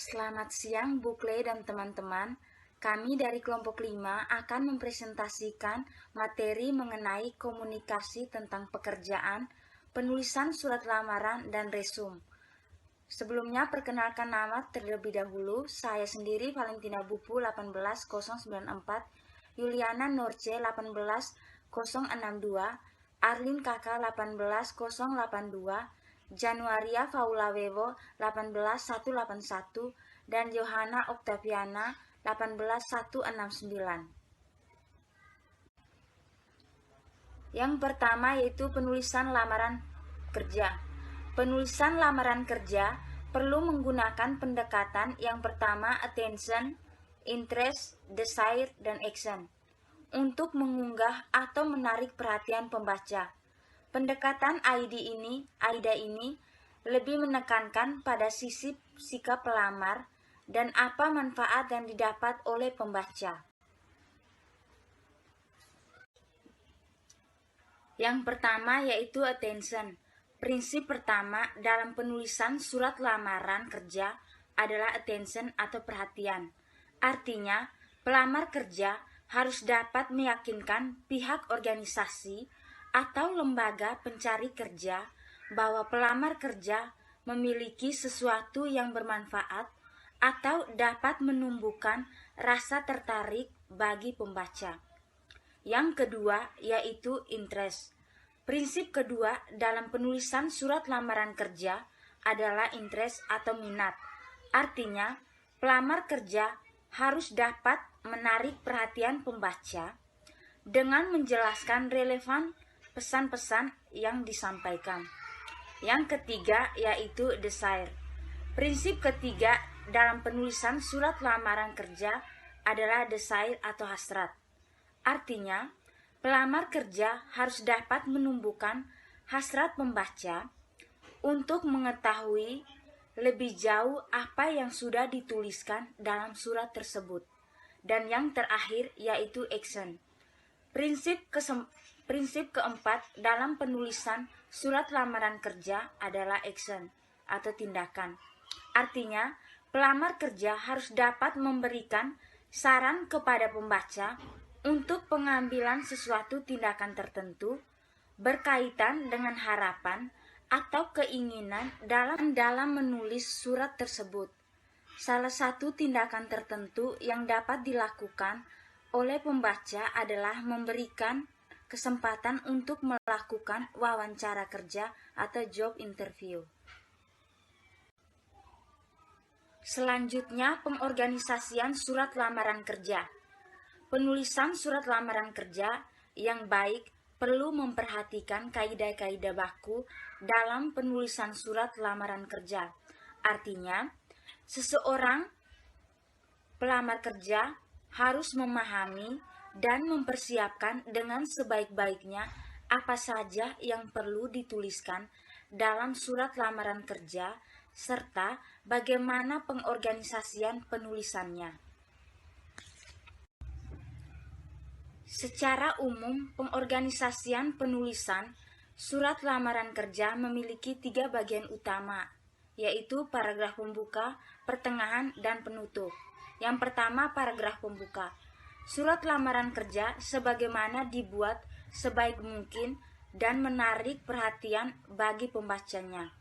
Selamat siang Bu Kle dan teman-teman. Kami dari kelompok 5 akan mempresentasikan materi mengenai komunikasi tentang pekerjaan, penulisan surat lamaran, dan resum. Sebelumnya perkenalkan nama terlebih dahulu. Saya sendiri Valentina Bupu 18094, Yuliana Norce 18062, Arlin Kakak 18082, Januaria Faulawewo 18181, dan Johanna Oktaviana 18169. Yang pertama yaitu penulisan lamaran kerja. Penulisan lamaran kerja perlu menggunakan pendekatan yang pertama attention, interest, desire, dan action untuk mengunggah atau menarik perhatian pembaca. Pendekatan AIDA ini lebih menekankan pada sisi sikap pelamar dan apa manfaat yang didapat oleh pembaca. Yang pertama yaitu attention. Prinsip pertama dalam penulisan surat lamaran kerja adalah attention atau perhatian. Artinya, pelamar kerja harus dapat meyakinkan pihak organisasi atau lembaga pencari kerja bahwa pelamar kerja memiliki sesuatu yang bermanfaat atau dapat menumbuhkan rasa tertarik bagi pembaca. Yang kedua yaitu interest. Prinsip kedua dalam penulisan surat lamaran kerja adalah interest atau minat. Artinya, pelamar kerja harus dapat menarik perhatian pembaca dengan menjelaskan relevan pesan-pesan yang disampaikan. Yang ketiga yaitu desire. Prinsip ketiga dalam penulisan surat lamaran kerja adalah desire atau hasrat. Artinya, pelamar kerja harus dapat menumbuhkan hasrat pembaca untuk mengetahui lebih jauh apa yang sudah dituliskan dalam surat tersebut. Dan yang terakhir yaitu action. Prinsip keempat dalam penulisan surat lamaran kerja adalah action atau tindakan. Artinya, pelamar kerja harus dapat memberikan saran kepada pembaca untuk pengambilan sesuatu tindakan tertentu berkaitan dengan harapan atau keinginan dalam menulis surat tersebut. Salah satu tindakan tertentu yang dapat dilakukan oleh pembaca adalah memberikan kesempatan untuk melakukan wawancara kerja atau job interview. Selanjutnya, pengorganisasian surat lamaran kerja. Penulisan surat lamaran kerja yang baik perlu memperhatikan kaidah-kaidah baku dalam penulisan surat lamaran kerja. Artinya, seseorang pelamar kerja harus memahami dan mempersiapkan dengan sebaik-baiknya apa saja yang perlu dituliskan dalam surat lamaran kerja serta bagaimana pengorganisasian penulisannya. Secara umum, pengorganisasian penulisan surat lamaran kerja memiliki 3 bagian utama, yaitu paragraf pembuka, pertengahan, dan penutup. Yang pertama, paragraf pembuka. Surat lamaran kerja sebagaimana dibuat sebaik mungkin dan menarik perhatian bagi pembacanya.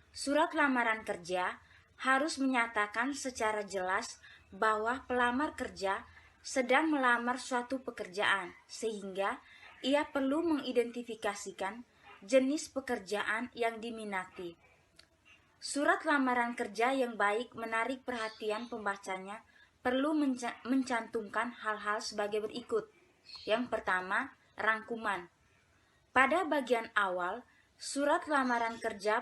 Surat lamaran kerja harus menyatakan secara jelas bahwa pelamar kerja sedang melamar suatu pekerjaan, sehingga ia perlu mengidentifikasikan jenis pekerjaan yang diminati. Surat lamaran kerja yang baik menarik perhatian pembacanya perlu mencantumkan hal-hal sebagai berikut. Yang pertama, rangkuman. Pada bagian awal, surat lamaran kerja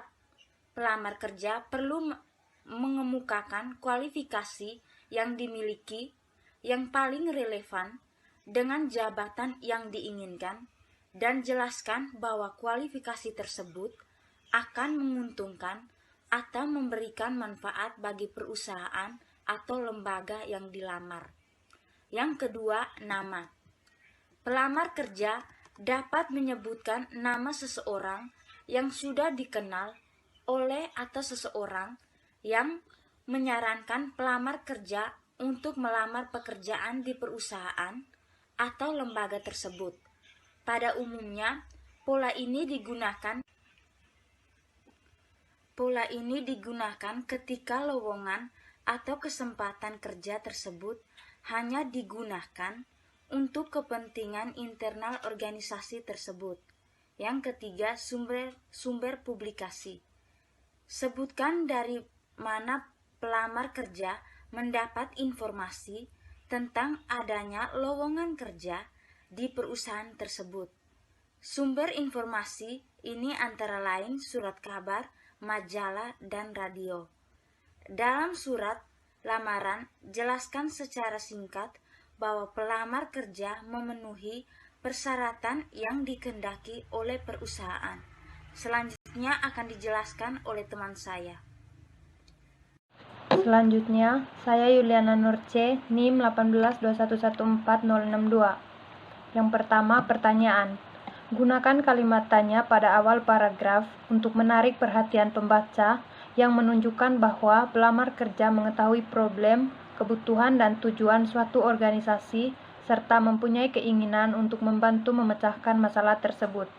pelamar kerja perlu mengemukakan kualifikasi yang dimiliki yang paling relevan dengan jabatan yang diinginkan dan jelaskan bahwa kualifikasi tersebut akan menguntungkan atau memberikan manfaat bagi perusahaan atau lembaga yang dilamar. Yang kedua, nama. Pelamar kerja dapat menyebutkan nama seseorang yang sudah dikenal oleh atau seseorang yang menyarankan pelamar kerja untuk melamar pekerjaan di perusahaan atau lembaga tersebut. Pada umumnya, pola ini digunakan ketika lowongan atau kesempatan kerja tersebut hanya digunakan untuk kepentingan internal organisasi tersebut. Yang ketiga, sumber publikasi. Sebutkan dari mana pelamar kerja mendapat informasi tentang adanya lowongan kerja di perusahaan tersebut. Sumber informasi ini antara lain surat kabar, majalah, dan radio. Dalam surat lamaran, jelaskan secara singkat bahwa pelamar kerja memenuhi persyaratan yang dikehendaki oleh perusahaan. Selanjutnya akan dijelaskan oleh teman saya. Selanjutnya, saya Yuliana Nurce, NIM 182114062. Yang pertama, pertanyaan. Gunakan kalimat tanya pada awal paragraf untuk menarik perhatian pembaca yang menunjukkan bahwa pelamar kerja mengetahui problem, kebutuhan, dan tujuan suatu organisasi serta mempunyai keinginan untuk membantu memecahkan masalah tersebut.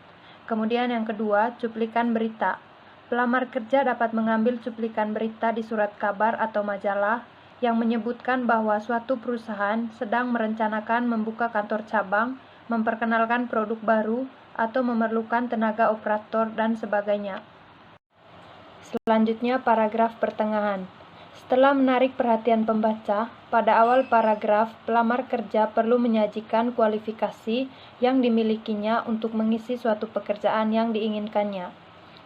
Kemudian yang kedua, cuplikan berita. Pelamar kerja dapat mengambil cuplikan berita di surat kabar atau majalah yang menyebutkan bahwa suatu perusahaan sedang merencanakan membuka kantor cabang, memperkenalkan produk baru, atau memerlukan tenaga operator, dan sebagainya. Selanjutnya, paragraf pertengahan. Setelah menarik perhatian pembaca, pada awal paragraf, pelamar kerja perlu menyajikan kualifikasi yang dimilikinya untuk mengisi suatu pekerjaan yang diinginkannya,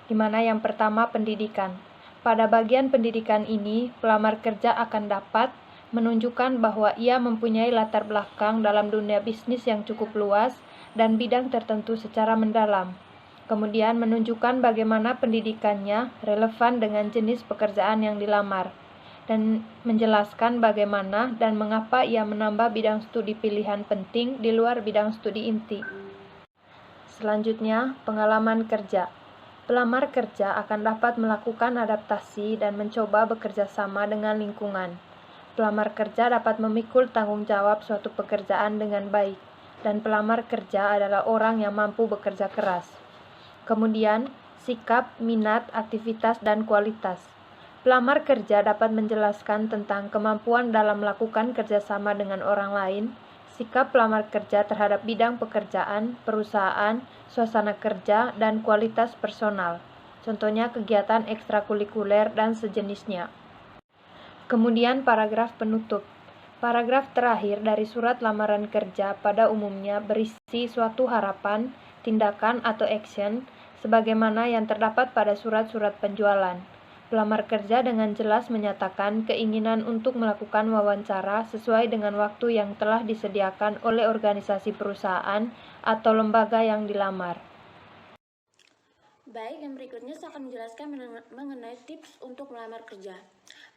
di mana yang pertama pendidikan. Pada bagian pendidikan ini, pelamar kerja akan dapat menunjukkan bahwa ia mempunyai latar belakang dalam dunia bisnis yang cukup luas dan bidang tertentu secara mendalam. Kemudian menunjukkan bagaimana pendidikannya relevan dengan jenis pekerjaan yang dilamar, dan menjelaskan bagaimana dan mengapa ia menambah bidang studi pilihan penting di luar bidang studi inti. Selanjutnya, pengalaman kerja. Pelamar kerja akan dapat melakukan adaptasi dan mencoba bekerja sama dengan lingkungan. Pelamar kerja dapat memikul tanggung jawab suatu pekerjaan dengan baik, dan pelamar kerja adalah orang yang mampu bekerja keras. Kemudian, sikap, minat, aktivitas, dan kualitas. Pelamar kerja dapat menjelaskan tentang kemampuan dalam melakukan kerjasama dengan orang lain, sikap pelamar kerja terhadap bidang pekerjaan, perusahaan, suasana kerja, dan kualitas personal. Contohnya kegiatan ekstrakurikuler dan sejenisnya. Kemudian paragraf penutup. Paragraf terakhir dari surat lamaran kerja pada umumnya berisi suatu harapan, tindakan atau action, sebagaimana yang terdapat pada surat-surat penjualan. Pelamar kerja dengan jelas menyatakan keinginan untuk melakukan wawancara sesuai dengan waktu yang telah disediakan oleh organisasi perusahaan atau lembaga yang dilamar. Baik, yang berikutnya saya akan menjelaskan mengenai tips untuk melamar kerja.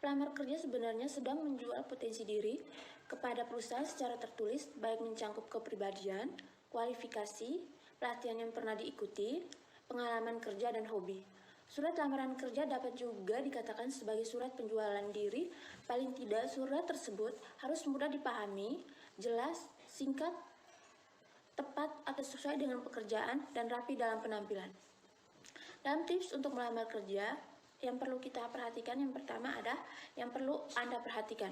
Pelamar kerja sebenarnya sedang menjual potensi diri kepada perusahaan secara tertulis, baik mencangkup kepribadian, kualifikasi, pelatihan yang pernah diikuti, pengalaman kerja, dan hobi. Surat lamaran kerja dapat juga dikatakan sebagai surat penjualan diri. Paling tidak, surat tersebut harus mudah dipahami, jelas, singkat, tepat atau sesuai dengan pekerjaan, dan rapi dalam penampilan. Dalam tips untuk melamar kerja, yang perlu kita perhatikan, yang pertama ada yang perlu Anda perhatikan.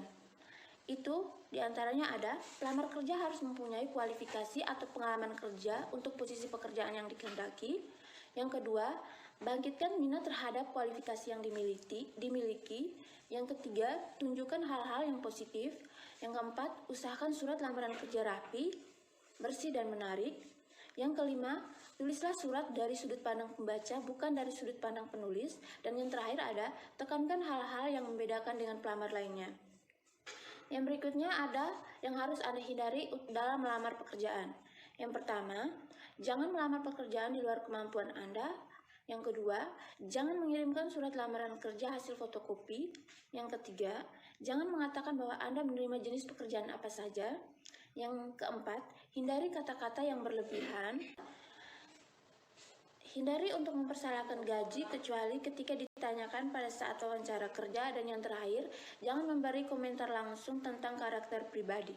Itu diantaranya ada, pelamar kerja harus mempunyai kualifikasi atau pengalaman kerja untuk posisi pekerjaan yang dikehendaki. Yang kedua, bangkitkan minat terhadap kualifikasi yang dimiliki. Yang ketiga, tunjukkan hal-hal yang positif. Yang keempat, usahakan surat lamaran kerja rapi, bersih, dan menarik. Yang kelima, tulislah surat dari sudut pandang pembaca, bukan dari sudut pandang penulis. Dan yang terakhir ada, tekankan hal-hal yang membedakan dengan pelamar lainnya. Yang berikutnya ada yang harus Anda hindari dalam melamar pekerjaan. Yang pertama, jangan melamar pekerjaan di luar kemampuan Anda. Yang kedua, jangan mengirimkan surat lamaran kerja hasil fotokopi. Yang ketiga, jangan mengatakan bahwa Anda menerima jenis pekerjaan apa saja. Yang keempat, hindari kata-kata yang berlebihan. Hindari untuk mempersalahkan gaji kecuali ketika ditanyakan pada saat wawancara kerja, dan yang terakhir, jangan memberi komentar langsung tentang karakter pribadi.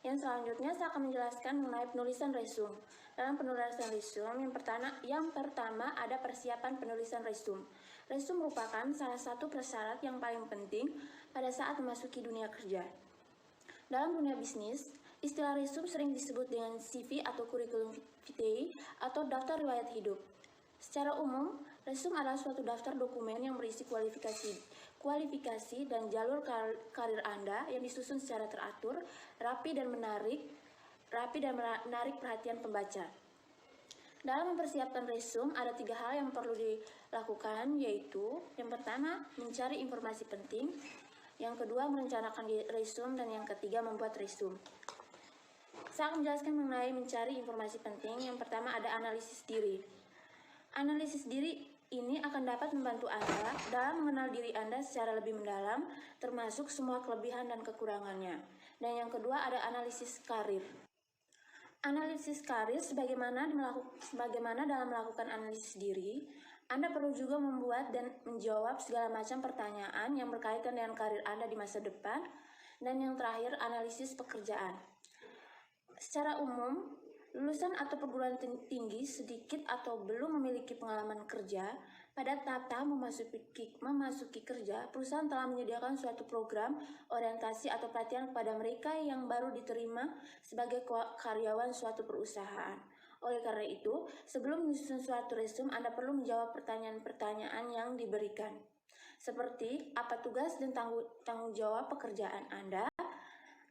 Yang selanjutnya saya akan menjelaskan mengenai penulisan resume. Dalam penulisan resume, yang pertama ada persiapan penulisan resume. Resume merupakan salah satu persyarat yang paling penting pada saat memasuki dunia kerja. Dalam dunia bisnis, istilah resume sering disebut dengan CV atau curriculum vitae atau daftar riwayat hidup. Secara umum, resume adalah suatu daftar dokumen yang berisi kualifikasi dan jalur karir Anda yang disusun secara teratur, rapi dan menarik perhatian pembaca. Dalam mempersiapkan resume, ada 3 hal yang perlu dilakukan, yaitu yang pertama, mencari informasi penting, yang kedua, merencanakan resume, dan yang ketiga, membuat resume. Saya akan menjelaskan mengenai mencari informasi penting. Yang pertama ada analisis diri. Analisis diri ini akan dapat membantu Anda dalam mengenal diri Anda secara lebih mendalam, termasuk semua kelebihan dan kekurangannya. Dan yang kedua ada analisis karir. Analisis karir sebagaimana dalam melakukan analisis diri, Anda perlu juga membuat dan menjawab segala macam pertanyaan yang berkaitan dengan karir Anda di masa depan. Dan yang terakhir, analisis pekerjaan. Secara umum, lulusan atau perguruan tinggi sedikit atau belum memiliki pengalaman kerja, pada tahap memasuki kerja, perusahaan telah menyediakan suatu program orientasi atau pelatihan kepada mereka yang baru diterima sebagai karyawan suatu perusahaan. Oleh karena itu, sebelum menyusun suatu resume, Anda perlu menjawab pertanyaan-pertanyaan yang diberikan. Seperti, apa tugas dan tanggung jawab pekerjaan Anda?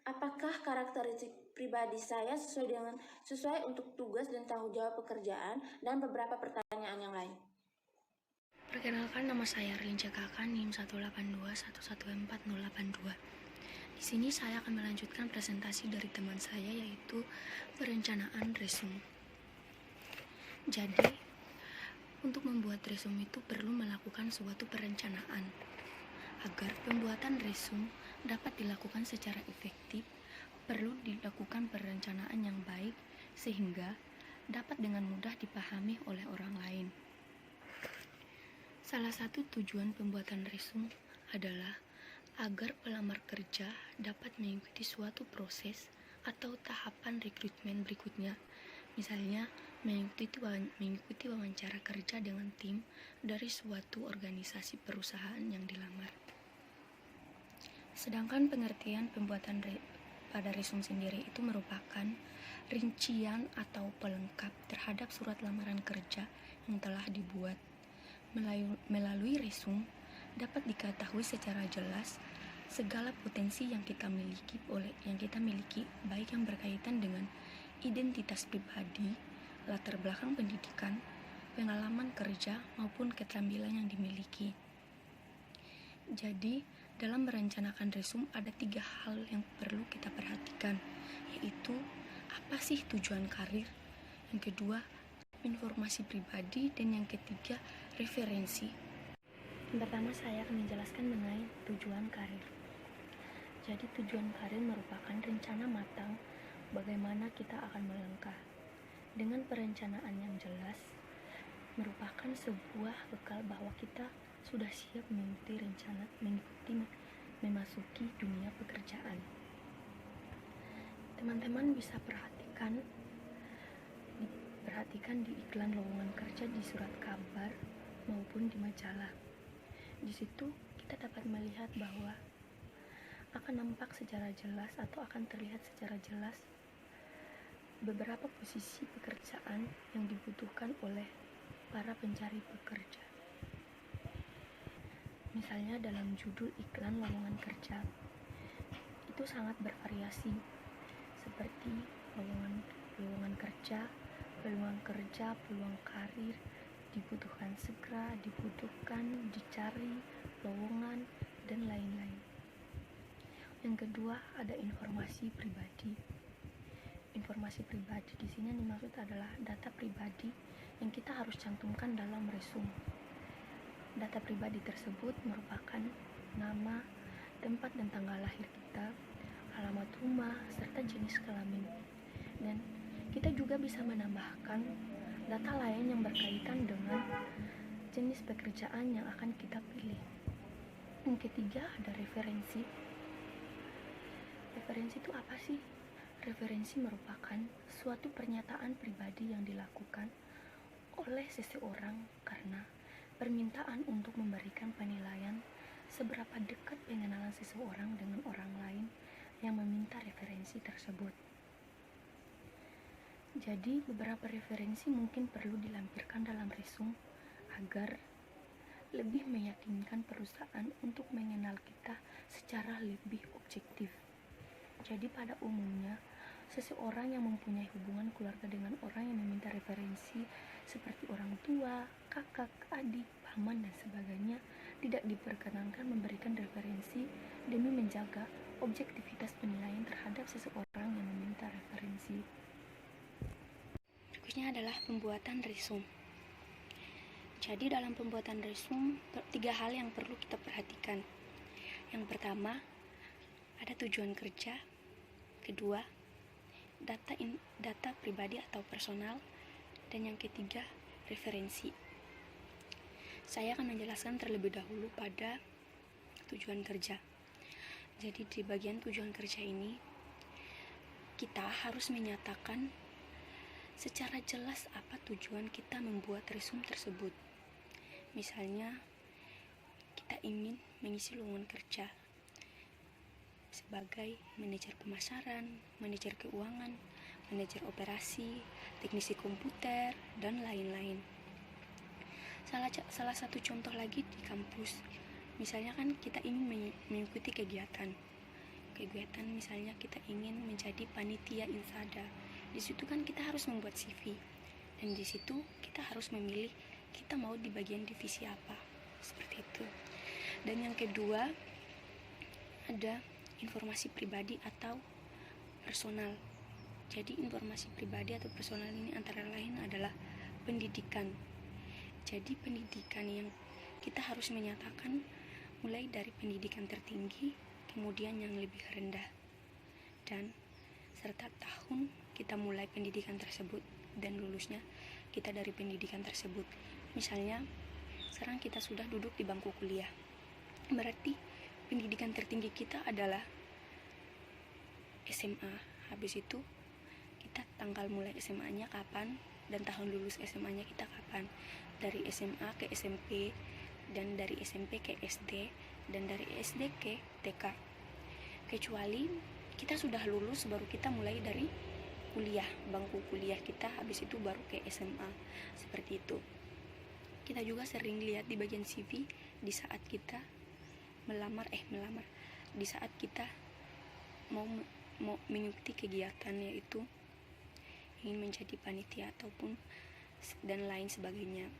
Apakah karakteristik pribadi saya sesuai untuk tugas dan tanggung jawab pekerjaan, dan beberapa pertanyaan yang lain. Perkenalkan, nama saya Rinca Kakak, NIM 182111482. Di sini saya akan melanjutkan presentasi dari teman saya, yaitu perencanaan resume. Jadi, untuk membuat resume itu perlu melakukan suatu perencanaan. Agar pembuatan resume dapat dilakukan secara efektif, perlu dilakukan perencanaan yang baik sehingga dapat dengan mudah dipahami oleh orang lain. Salah satu tujuan pembuatan resume adalah agar pelamar kerja dapat mengikuti suatu proses atau tahapan rekrutmen berikutnya. Misalnya, mengikuti wawancara kerja dengan tim dari suatu organisasi perusahaan yang dilamar. Sedangkan pengertian pembuatan pada resume sendiri itu merupakan rincian atau pelengkap terhadap surat lamaran kerja yang telah dibuat. Melalui resume dapat diketahui secara jelas segala potensi yang kita miliki baik yang berkaitan dengan identitas pribadi, latar belakang pendidikan, pengalaman kerja maupun keterampilan yang dimiliki. Jadi, dalam merencanakan resume ada 3 hal yang perlu kita perhatikan, yaitu apa sih tujuan karir, yang kedua informasi pribadi, dan yang ketiga referensi. Yang pertama saya akan menjelaskan mengenai tujuan karir. Jadi tujuan karir merupakan rencana matang bagaimana kita akan melangkah. Dengan perencanaan yang jelas merupakan sebuah bekal bahwa kita sudah siap memasuki dunia pekerjaan. Teman-teman bisa perhatikan di iklan lowongan kerja di surat kabar maupun di majalah. Di situ kita dapat melihat bahwa akan nampak secara jelas atau akan terlihat secara jelas beberapa posisi pekerjaan yang dibutuhkan oleh para pencari pekerja. Misalnya dalam judul iklan lowongan kerja itu sangat bervariasi, seperti lowongan kerja, peluang kerja, peluang karir, dibutuhkan segera, dibutuhkan, dicari, lowongan, dan lain-lain. Yang kedua ada informasi pribadi. Informasi pribadi di sini yang dimaksud adalah data pribadi yang kita harus cantumkan dalam resume. Data pribadi tersebut merupakan nama, tempat dan tanggal lahir kita, alamat rumah, serta jenis kelamin. Dan kita juga bisa menambahkan data lain yang berkaitan dengan jenis pekerjaan yang akan kita pilih. Yang ketiga ada referensi. Referensi itu apa sih? Referensi merupakan suatu pernyataan pribadi yang dilakukan oleh seseorang karena permintaan untuk memberikan penilaian seberapa dekat pengenalan seseorang dengan orang lain yang meminta referensi tersebut. Jadi, beberapa referensi mungkin perlu dilampirkan dalam resume agar lebih meyakinkan perusahaan untuk mengenal kita secara lebih objektif. Jadi, pada umumnya, seseorang yang mempunyai hubungan keluarga dengan orang yang meminta referensi seperti orang tua, kakak, adik, paman, dan sebagainya tidak diperkenankan memberikan referensi demi menjaga objektivitas penilaian terhadap seseorang yang meminta referensi. Berikutnya adalah pembuatan resume. Jadi dalam pembuatan resume, 3 hal yang perlu kita perhatikan. Yang pertama, ada tujuan kerja. Kedua, data pribadi atau personal. Dan yang ketiga, referensi. Saya akan menjelaskan terlebih dahulu pada tujuan kerja. Jadi di bagian tujuan kerja ini, kita harus menyatakan secara jelas apa tujuan kita membuat resume tersebut. Misalnya, kita ingin mengisi lowongan kerja sebagai manajer pemasaran, manajer keuangan, manajer operasi, teknisi komputer, dan lain-lain. Salah satu contoh lagi di kampus, misalnya kan kita ingin mengikuti kegiatan misalnya kita ingin menjadi panitia insada. Di situ kan kita harus membuat CV, dan di situ kita harus memilih kita mau di bagian divisi apa, seperti itu. Dan yang kedua, ada informasi pribadi atau personal. Jadi informasi pribadi atau personal ini antara lain adalah pendidikan. Jadi pendidikan yang kita harus menyatakan mulai dari pendidikan tertinggi, kemudian yang lebih rendah, dan serta tahun kita mulai pendidikan tersebut dan lulusnya kita dari pendidikan tersebut. Misalnya sekarang kita sudah duduk di bangku kuliah, berarti pendidikan tertinggi kita adalah SMA. Habis itu kita tanggal mulai SMA-nya kapan dan tahun lulus SMA-nya kita kapan. Dari SMA ke SMP, dan dari SMP ke SD, dan dari SD ke TK. Kecuali kita sudah lulus baru kita mulai dari kuliah, bangku kuliah kita, habis itu baru ke SMA. Seperti itu. Kita juga sering lihat di bagian CV di saat kita melamar, di saat kita mau mengikuti kegiatan, yaitu ingin menjadi panitia ataupun dan lain sebagainya.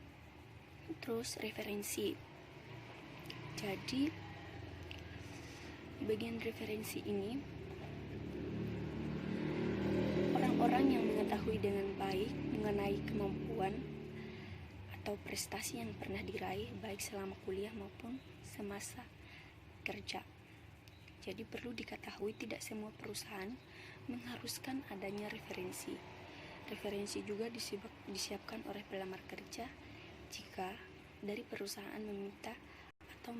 Terus referensi. Jadi di bagian referensi ini, orang-orang yang mengetahui dengan baik mengenai kemampuan atau prestasi yang pernah diraih baik selama kuliah maupun semasa kerja. Jadi perlu diketahui tidak semua perusahaan mengharuskan adanya referensi. Referensi juga disiapkan oleh pelamar kerja jika dari perusahaan meminta atau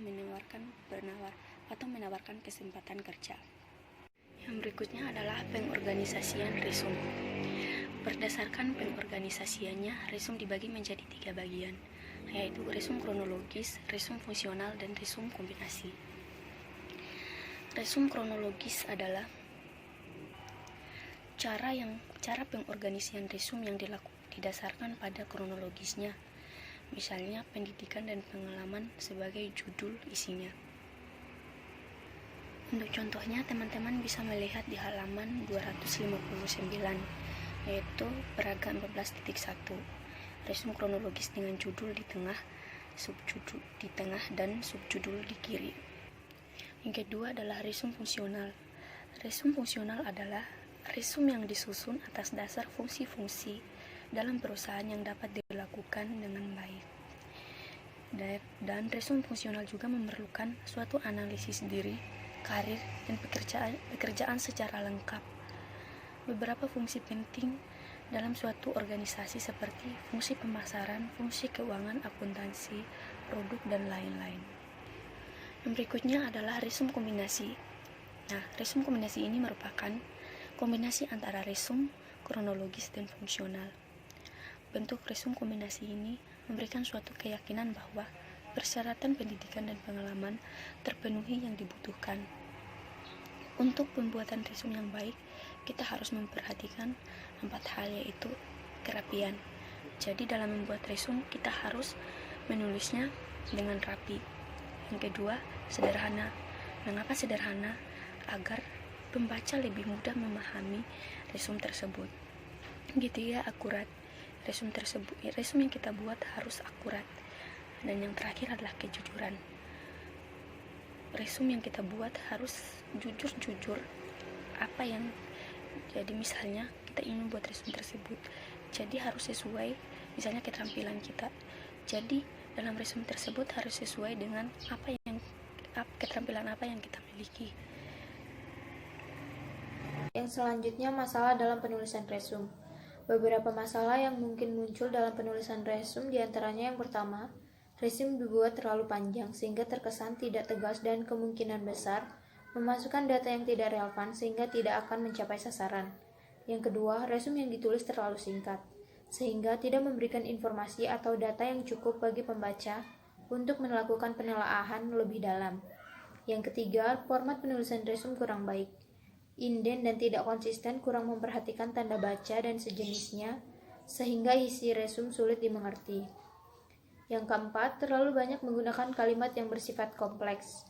menawarkan kesempatan kerja. Yang berikutnya adalah pengorganisasian resume. Berdasarkan pengorganisasiannya, resume dibagi menjadi 3 bagian, yaitu resume kronologis, resume fungsional, dan resume kombinasi. Resume kronologis adalah cara pengorganisian resume yang didasarkan pada kronologisnya. Misalnya pendidikan dan pengalaman sebagai judul isinya. Untuk contohnya, teman-teman bisa melihat di halaman 259, yaitu Peraga 14.1. Resume kronologis dengan judul di tengah, subjudul di tengah, dan subjudul di kiri. Yang kedua adalah resume fungsional. Resume fungsional adalah resume yang disusun atas dasar fungsi-fungsi dalam perusahaan yang dapat dilakukan dengan baik. Dan resume fungsional juga memerlukan suatu analisis diri, karir, dan pekerjaan secara lengkap. Beberapa fungsi penting dalam suatu organisasi seperti fungsi pemasaran, fungsi keuangan, akuntansi, produk, dan lain-lain. Yang berikutnya adalah resume kombinasi. Nah, resume kombinasi ini merupakan kombinasi antara resume, kronologis, dan fungsional. Bentuk resume kombinasi ini memberikan suatu keyakinan bahwa persyaratan pendidikan dan pengalaman terpenuhi yang dibutuhkan. Untuk pembuatan resume yang baik, kita harus memperhatikan 4 hal, yaitu kerapian. Jadi dalam membuat resume, kita harus menulisnya dengan rapi. Yang kedua, sederhana. Mengapa sederhana? Agar pembaca lebih mudah memahami resume tersebut. Gitu ya, akurat. Resume yang kita buat harus akurat. Dan yang terakhir adalah kejujuran. Resume yang kita buat harus jujur apa yang jadi, misalnya kita ingin membuat resume tersebut, jadi harus sesuai misalnya keterampilan kita. Jadi dalam resume tersebut harus sesuai dengan keterampilan apa yang kita miliki. Yang selanjutnya, masalah dalam penulisan resume. Beberapa masalah yang mungkin muncul dalam penulisan resume diantaranya yang pertama, resume dibuat terlalu panjang sehingga terkesan tidak tegas dan kemungkinan besar memasukkan data yang tidak relevan sehingga tidak akan mencapai sasaran. Yang kedua, resume yang ditulis terlalu singkat sehingga tidak memberikan informasi atau data yang cukup bagi pembaca untuk melakukan penelaahan lebih dalam. Yang ketiga, format penulisan resume kurang baik, inden dan tidak konsisten, kurang memperhatikan tanda baca dan sejenisnya sehingga isi resume sulit dimengerti. Yang keempat, terlalu banyak menggunakan kalimat yang bersifat kompleks.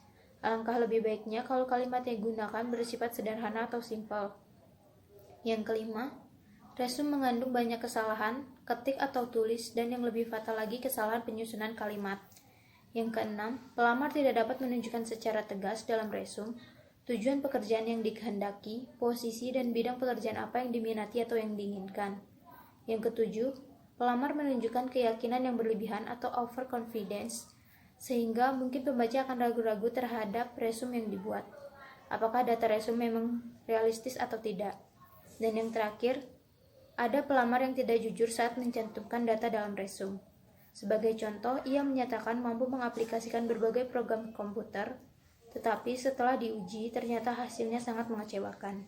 Alangkah lebih baiknya kalau kalimat yang digunakan bersifat sederhana atau simpel. Yang kelima, resume mengandung banyak kesalahan, ketik atau tulis, dan yang lebih fatal lagi kesalahan penyusunan kalimat. Yang keenam, pelamar tidak dapat menunjukkan secara tegas dalam resume tujuan pekerjaan yang dikehendaki, posisi, dan bidang pekerjaan apa yang diminati atau yang diinginkan. Yang ketujuh, pelamar menunjukkan keyakinan yang berlebihan atau overconfidence, sehingga mungkin pembaca akan ragu-ragu terhadap resume yang dibuat. Apakah data resume memang realistis atau tidak? Dan yang terakhir, ada pelamar yang tidak jujur saat mencantumkan data dalam resume. Sebagai contoh, ia menyatakan mampu mengaplikasikan berbagai program komputer, tetapi setelah diuji ternyata hasilnya sangat mengecewakan.